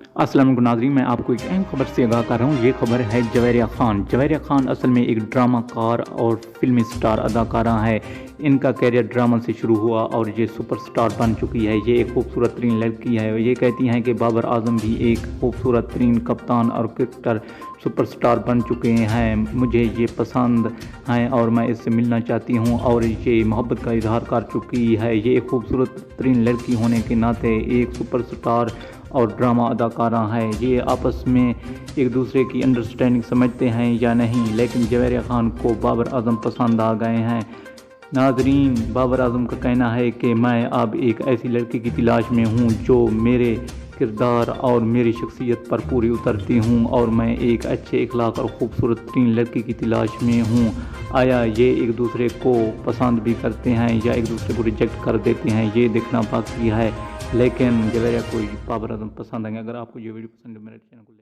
अस्सलाम वालेकुम नाज़रीन, मैं आपको एक अहम खबर से आगाह कर रहा हूँ। ये खबर है जवेरिया ख़ान। जवेरिया ख़ान असल में एक ड्रामाकार और फ़िल्मी स्टार अदाकारा है। इनका करियर ड्रामा से शुरू हुआ और ये सुपरस्टार बन चुकी है। ये एक खूबसूरत तरीन लड़की है। ये कहती हैं कि बाबर आज़म भी एक खूबसूरत तरीन कप्तान और क्रिकेटर सुपरस्टार बन चुके हैं। मुझे ये पसंद हैं और मैं इससे मिलना चाहती हूँ, और ये मोहब्बत का इजहार कर चुकी है। ये एक खूबसूरत तरीन लड़की होने के नाते एक सुपरस्टार और ड्रामा अदाकारा है। ये आपस में एक दूसरे की अंडरस्टैंडिंग समझते हैं या नहीं, लेकिन जवेरिया ख़ान को बाबर आज़म पसंद आ गए हैं। नाजरीन, बाबर आज़म का कहना है कि मैं अब एक ऐसी लड़की की तलाश में हूँ जो मेरे किरदार और मेरी शख्सियत पर पूरी उतरती हूँ, और मैं एक अच्छे इखलाक और ख़ूबसूरत तरीन लड़की की तलाश में हूँ। आया ये एक दूसरे को पसंद भी करते हैं या एक दूसरे को रिजेक्ट कर देते हैं, ये देखना बाकी है। लेकिन जवेरिया को बाबर आज़म पसंद आएंगे। अगर आपको ये वीडियो पसंद है, मेरे चैनल को